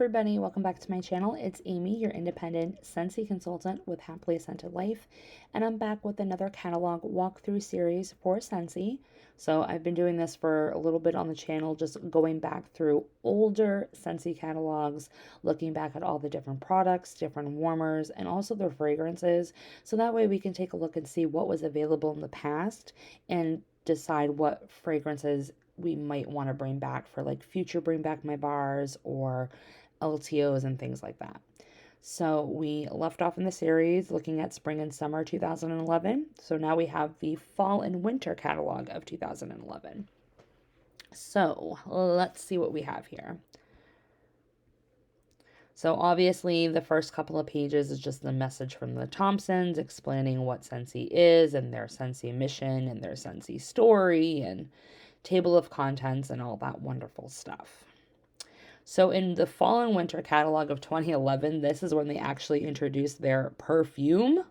Everybody, welcome back to my channel. It's Amy, your independent Scentsy consultant with Happily Scented Life, and I'm back with another catalog walkthrough series for Scentsy. So I've been doing this for a little bit on the channel, just going back through older Scentsy catalogs, looking back at all the different products, different warmers, and also their fragrances. So that way we can take a look and see what was available in the past and decide what fragrances we might want to bring back for like future bring back my bars or LTOs and things like that. So we left off in the series looking at spring and summer 2011. So now we have the fall and winter catalog of 2011. So let's see what we have here. So obviously the first couple of pages is just the message from the Thompsons explaining what Scentsy is and their Scentsy mission and their Scentsy story and table of contents and all that wonderful stuff. So in the fall and winter catalog of 2011, this is when they actually introduced their perfume,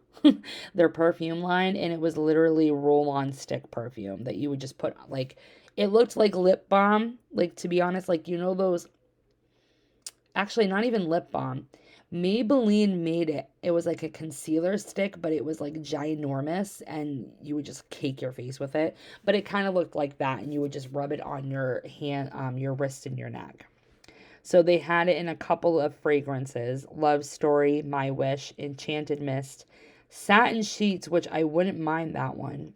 their perfume line, and it was literally roll-on stick perfume that you would just put, like, it looked like lip balm, like, to be honest, like, you know those, actually not even lip balm, Maybelline made it. It was like a concealer stick, but it was like ginormous and you would just cake your face with it. But it kind of looked like that and you would just rub it on your hand, your wrist and your neck. So they had it in a couple of fragrances: Love Story, My Wish, Enchanted Mist, Satin Sheets, which I wouldn't mind that one,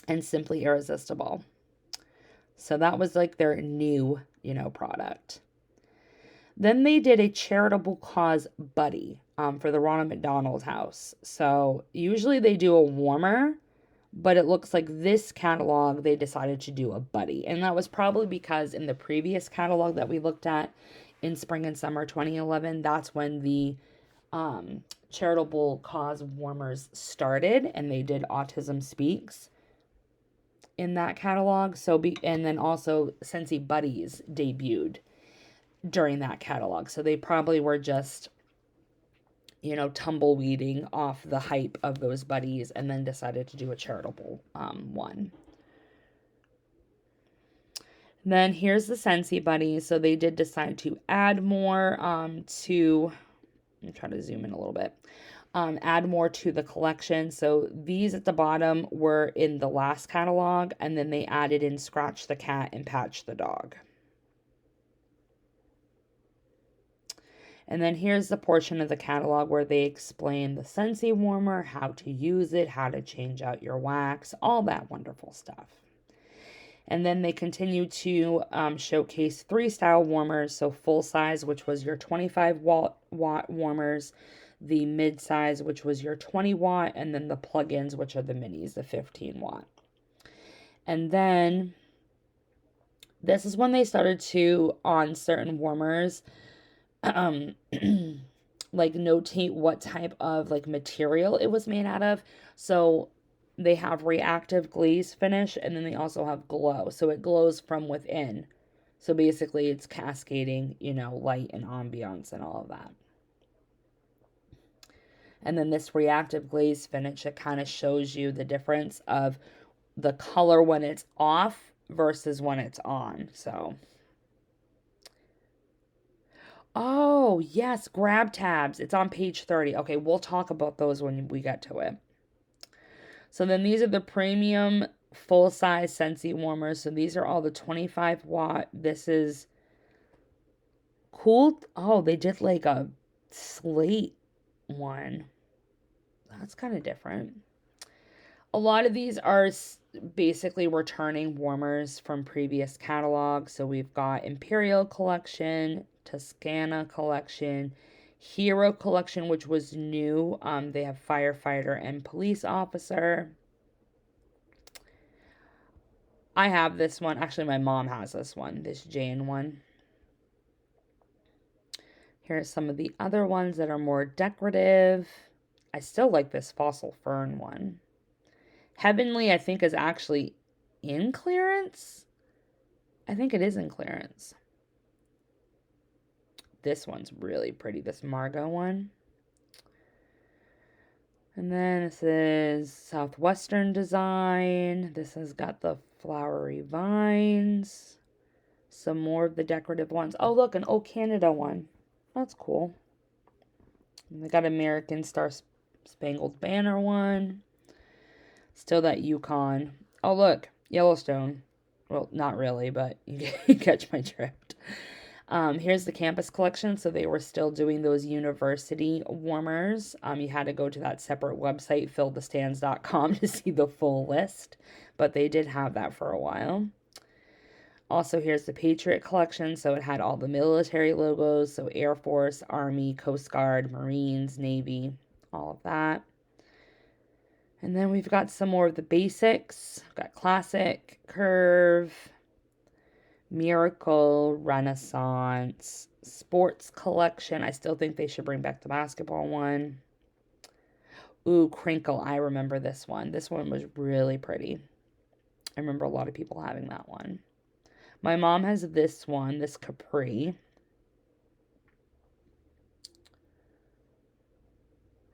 and Simply Irresistible. So that was like their new, product. Then they did a charitable cause buddy for the Ronald McDonald House. So usually they do a warmer, but it looks like this catalog they decided to do a buddy. And that was probably because in the previous catalog that we looked at in spring and summer 2011, that's when the charitable cause warmers started, and they did Autism Speaks in that catalog. And then also Scentsy Buddies debuted during that catalog. So they probably were just, tumbleweeding off the hype of those buddies and then decided to do a charitable one. Then here's the Scentsy Buddies. So they did decide to add more to, let me try to zoom in a little bit, add more to the collection. So these at the bottom were in the last catalog, and then they added in Scratch the Cat and Patch the Dog. And then here's the portion of the catalog where they explain the Scentsy warmer, how to use it, how to change out your wax, all that wonderful stuff. And then they continue to showcase 3 style warmers. So full size, which was your 25 watt warmers, the mid size, which was your 20 watt, and then the plugins, which are the minis, the 15 watt. And then this is when they started to, on certain warmers, like notate what type of like material it was made out of. So they have reactive glaze finish, and then they also have glow, so it glows from within. So basically it's cascading, light and ambiance and all of that. And then this reactive glaze finish, it kind of shows you the difference of the color when it's off versus when it's on. So oh, yes, grab tabs. It's on page 30. Okay, we'll talk about those when we get to it. So then these are the premium full-size Scentsy warmers. So these are all the 25 watt. This is cool. Oh, they did like a slate one. That's kind of different. A lot of these are basically returning warmers from previous catalogs. So we've got Imperial Collection, Toscana Collection, Hero Collection, which was new. They have Firefighter and Police Officer. I have this one. Actually, my mom has this one, this Jane one. Here are some of the other ones that are more decorative. I still like this Fossil Fern one. Heavenly, I think, is actually in clearance. I think it is in clearance. This one's really pretty, this Margot one. And then this is Southwestern Design. This has got the flowery vines. Some more of the decorative ones. Oh, look, an Oh Canada one. That's cool. And they got American Star Spangled Banner one. Still that Yukon. Oh, look. Yellowstone. Well, not really, but you catch my drift. Here's the campus collection. So they were still doing those university warmers. You had to go to that separate website, fillthestands.com, to see the full list. But they did have that for a while. Also, here's the Patriot collection. So it had all the military logos. So Air Force, Army, Coast Guard, Marines, Navy, all of that. And then we've got some more of the basics. We've got Classic, Curve, Miracle, Renaissance, Sports Collection. I still think they should bring back the basketball one. Ooh, Crinkle. I remember this one. This one was really pretty. I remember a lot of people having that one. My mom has this one, this Capri.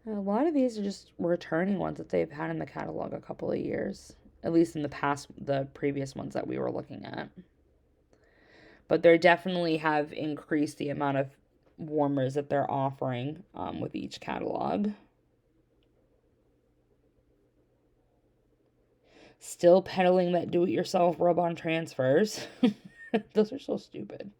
A lot of these are just returning ones that they've had in the catalog a couple of years. At least in the previous ones that we were looking at. But they definitely have increased the amount of warmers that they're offering with each catalog. Still peddling that do-it-yourself rub-on transfers. Those are so stupid.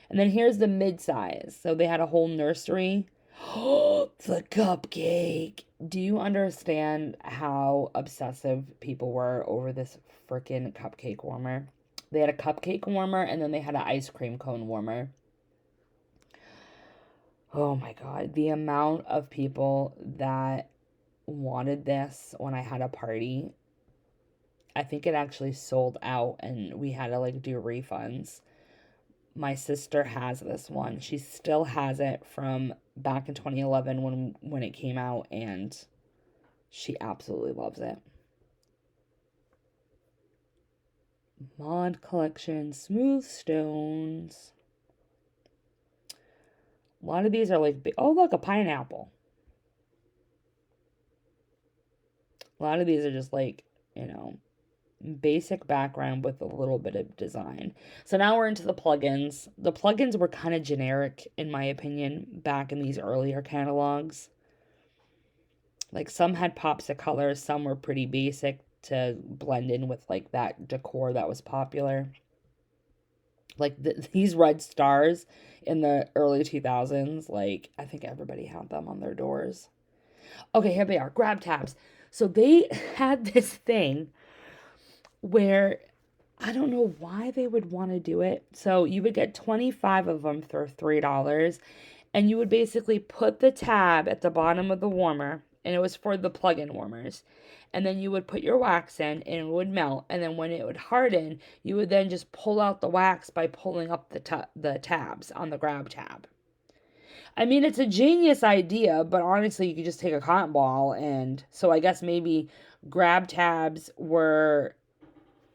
And then here's the mid-size. So they had a whole nursery. Oh, the cupcake. Do you understand how obsessive people were over this freaking cupcake warmer? They had a cupcake warmer and then they had an ice cream cone warmer. Oh my God. The amount of people that wanted this when I had a party, I think it actually sold out and we had to like do refunds. My sister has this one. She still has it from back in 2011 when it came out, and she absolutely loves it. Mod Collection, Smooth Stones. A lot of these are like, oh look, a pineapple. A lot of these are just like, basic background with a little bit of design. So now we're into the plugins. The plugins were kind of generic, in my opinion, back in these earlier catalogs. Like some had pops of colors, some were pretty basic to blend in with like that decor that was popular. Like these red stars in the early 2000s, like I think everybody had them on their doors. Okay, here they are, grab tabs. So they had this thing where I don't know why they would want to do it. So you would get 25 of them for $3, and you would basically put the tab at the bottom of the warmer, and it was for the plug-in warmers. And then you would put your wax in, and it would melt. And then when it would harden, you would then just pull out the wax by pulling up the tabs on the grab tab. I mean, it's a genius idea, but honestly, you could just take a cotton ball and... So I guess maybe grab tabs were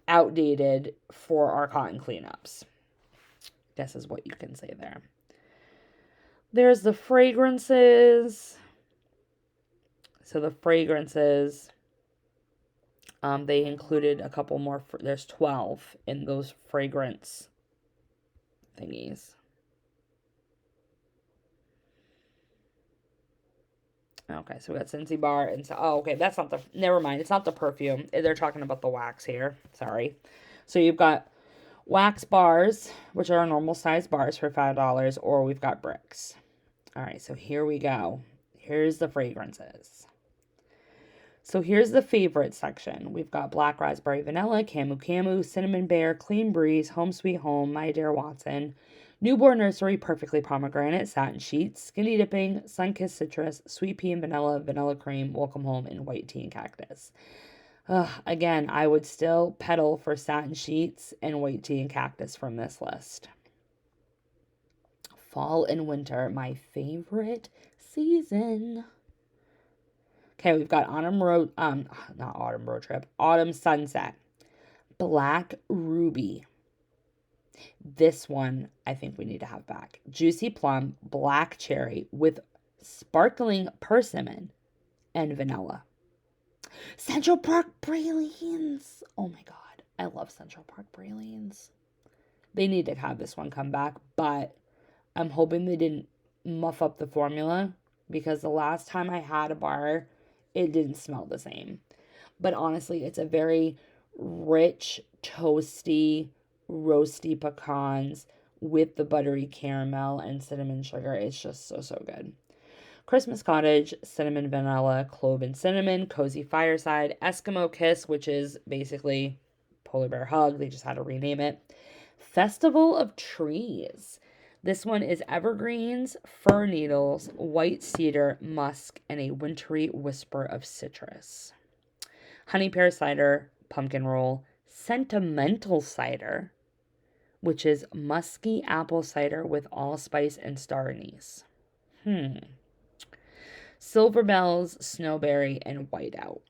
outdated for our cotton cleanups. Guess is what you can say there. There's the fragrances. So the fragrances, they included a couple more. There's 12 in those fragrance thingies. Okay, so we got Scentsy bar and so. Oh, okay, that's not the. Never mind, it's not the perfume. They're talking about the wax here. Sorry. So you've got wax bars, which are normal size bars for $5, or we've got bricks. All right, so here we go. Here's the fragrances. So here's the favorite section. We've got Black Raspberry Vanilla, Camu Camu, Cinnamon Bear, Clean Breeze, Home Sweet Home, My Dear Watson, Newborn Nursery, Perfectly Pomegranate, Satin Sheets, Skinny Dipping, Sunkissed Citrus, Sweet Pea and Vanilla, Vanilla Cream, Welcome Home, and White Tea and Cactus. Again, I would still pedal for Satin Sheets and White Tea and Cactus from this list. Fall and winter, my favorite season. Okay, we've got Autumn Sunset, Black Ruby. This one I think we need to have back. Juicy Plum, Black Cherry with sparkling persimmon and vanilla. Central Park Pralines. Oh my God, I love Central Park Pralines. They need to have this one come back, but I'm hoping they didn't muff up the formula because the last time I had a bar, it didn't smell the same. But honestly, it's a very rich, toasty, roasty pecans with the buttery caramel and cinnamon sugar. It's just so, so good. Christmas Cottage, cinnamon vanilla, clove and cinnamon, cozy fireside, Eskimo Kiss, which is basically polar bear hug. They just had to rename it. Festival of Trees. This one is evergreens, fir needles, white cedar, musk, and a wintry whisper of citrus. Honey pear cider, pumpkin roll, sentimental cider, which is musky apple cider with allspice and star anise. Silver bells, snowberry, and whiteout.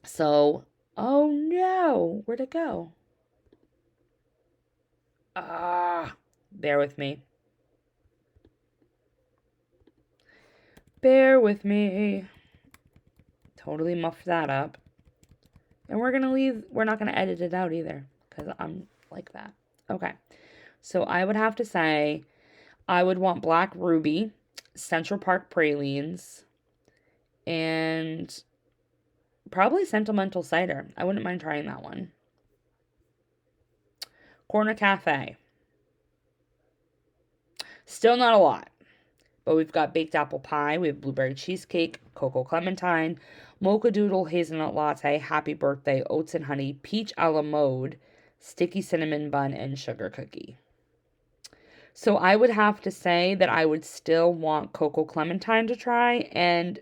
So, oh no, where'd it go? Bear with me. Bear with me. Totally muffed that up. And we're not going to edit it out either because I'm like that. Okay. So I would have to say I would want Black Ruby, Central Park Pralines, and probably Sentimental Cider. I wouldn't mind trying that one. Corner Cafe. Still not a lot. But we've got baked apple pie, we have blueberry cheesecake, cocoa clementine, mocha doodle hazelnut latte, happy birthday, oats and honey, peach a la mode, sticky cinnamon bun, and sugar cookie. So I would have to say that I would still want cocoa clementine to try, and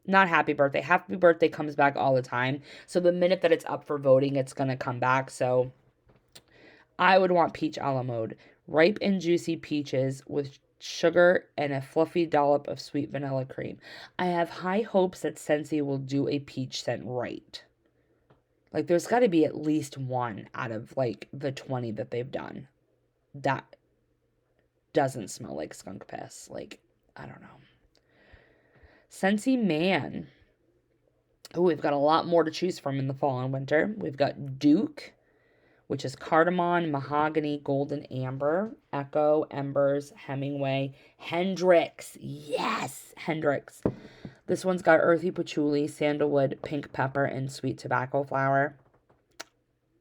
not happy birthday. Happy birthday comes back all the time. So the minute that it's up for voting, it's going to come back. So I would want peach a la mode. Ripe and juicy peaches with sugar and a fluffy dollop of sweet vanilla cream. I have high hopes that Scentsy will do a peach scent right. Like, there's got to be at least one out of, like, the 20 that they've done that doesn't smell like skunk piss. Like, I don't know. Scentsy Man. Oh, we've got a lot more to choose from in the fall and winter. We've got Duke, which is cardamom, mahogany, golden amber, echo, embers, Hemingway, Hendrix. Yes, Hendrix. This one's got earthy patchouli, sandalwood, pink pepper, and sweet tobacco flower.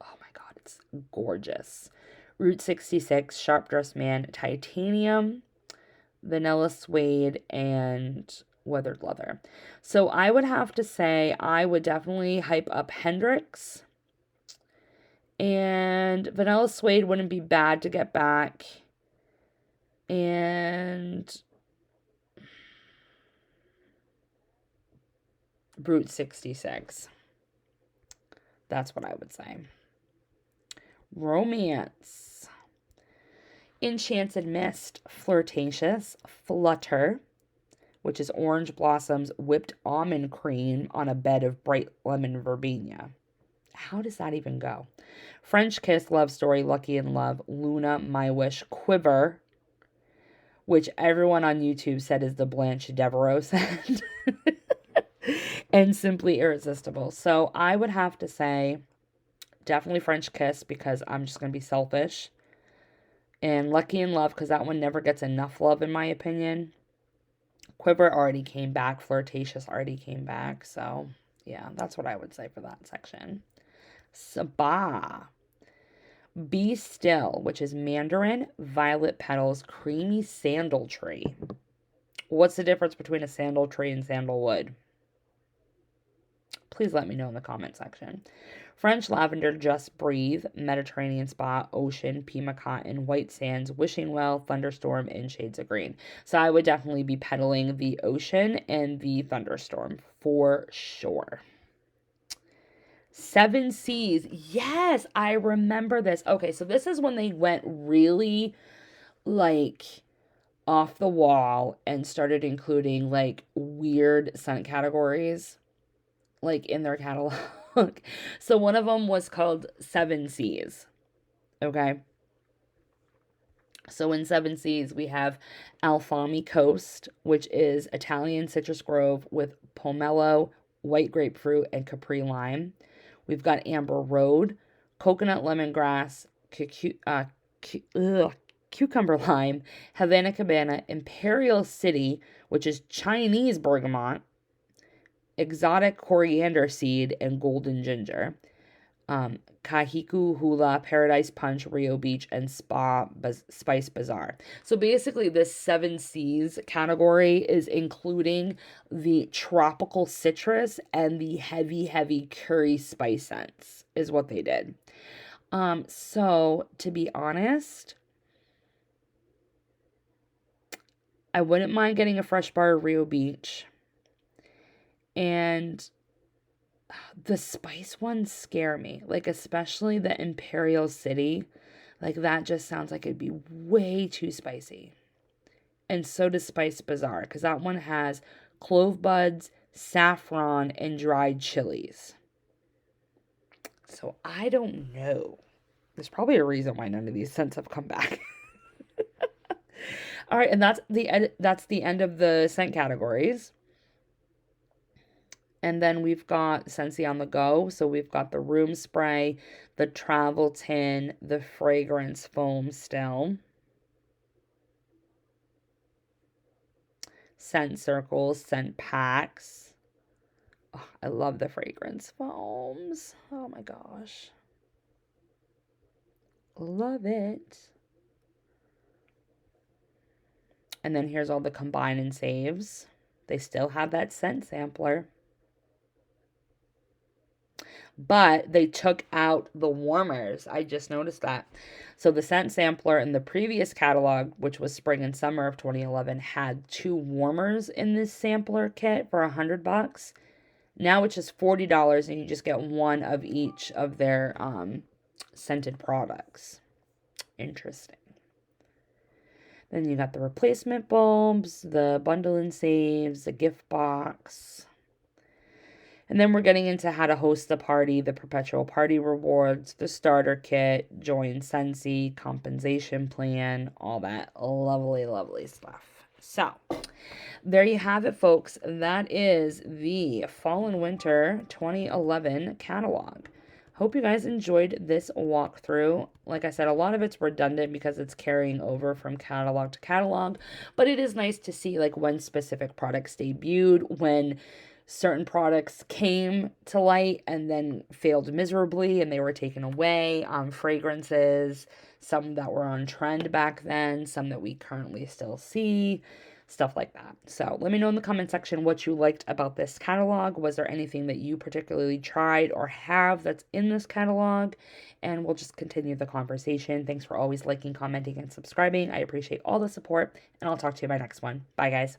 Oh my God, it's gorgeous. Route 66, Sharp Dressed Man, titanium, vanilla suede, and weathered leather. So I would have to say I would definitely hype up Hendrix. And vanilla suede wouldn't be bad to get back. And Brute 66. That's what I would say. Romance. Enchanted Mist, Flirtatious, Flutter, which is orange blossoms, whipped almond cream on a bed of bright lemon verbena. How does that even go? French Kiss, Love Story, Lucky in Love, Luna, My Wish, Quiver, which everyone on YouTube said is the Blanche Devereaux scent, and Simply Irresistible. So I would have to say definitely French Kiss because I'm just going to be selfish. And Lucky in Love because that one never gets enough love in my opinion. Quiver already came back. Flirtatious already came back. So yeah, that's what I would say for that section. Spa. Be Still, which is mandarin, violet petals, creamy sandal tree. What's the difference between a sandal tree and sandalwood? Please let me know in the comment section. French Lavender, Just Breathe, Mediterranean Spa, Ocean, Pima Cotton, White Sands, Wishing Well, Thunderstorm, and Shades of Green. So I would definitely be peddling the Ocean and the Thunderstorm for sure. Seven Seas. Yes, I remember this. Okay, so this is when they went really, like, off the wall and started including, like, weird scent categories, like, in their catalog. So one of them was called Seven Seas. Okay. So in Seven Seas, we have Alfami Coast, which is Italian citrus grove with pomelo, white grapefruit, and capri lime. We've got Amber Road, coconut lemongrass, cucumber lime, Havana Cabana, Imperial City, which is Chinese bergamot, exotic coriander seed, and golden ginger. Kahiku Hula, Paradise Punch, Rio Beach, and Spice Bazaar. So basically, this seven C's category is including the tropical citrus and the heavy, heavy curry spice scents, is what they did. So to be honest, I wouldn't mind getting a fresh bar of Rio Beach. And the spice ones scare me, like especially the Imperial City. Like that just sounds like it'd be way too spicy. And so does Spice Bazaar, because that one has clove buds, saffron, and dried chilies. So I don't know. There's probably a reason why none of these scents have come back. All right, and that's the end of the scent categories. And then we've got Scentsy on the go. So we've got the room spray, the travel tin, the fragrance foam still, scent circles, scent packs. Oh, I love the fragrance foams. Oh my gosh. Love it. And then here's all the combine and saves. They still have that scent sampler. But they took out the warmers. I just noticed that. So the scent sampler in the previous catalog, which was spring and summer of 2011, had 2 warmers in this sampler kit for $100. Now it's just $40 and you just get one of each of their scented products. Interesting. Then you got the replacement bulbs, the bundle and saves, the gift box. And then we're getting into how to host the party, the perpetual party rewards, the starter kit, join Scentsy, compensation plan, all that lovely, lovely stuff. So there you have it, folks. That is the fall and winter 2011 catalog. Hope you guys enjoyed this walkthrough. Like I said, a lot of it's redundant because it's carrying over from catalog to catalog, but it is nice to see like when specific products debuted, when certain products came to light and then failed miserably and they were taken away. Fragrances, some that were on trend back then, some that we currently still see, stuff like that. So let me know in the comment section what you liked about this catalog. Was there anything that you particularly tried or have that's in this catalog? And we'll just continue the conversation. Thanks for always liking, commenting, and subscribing. I appreciate all the support, and I'll talk to you in my next one. Bye, guys.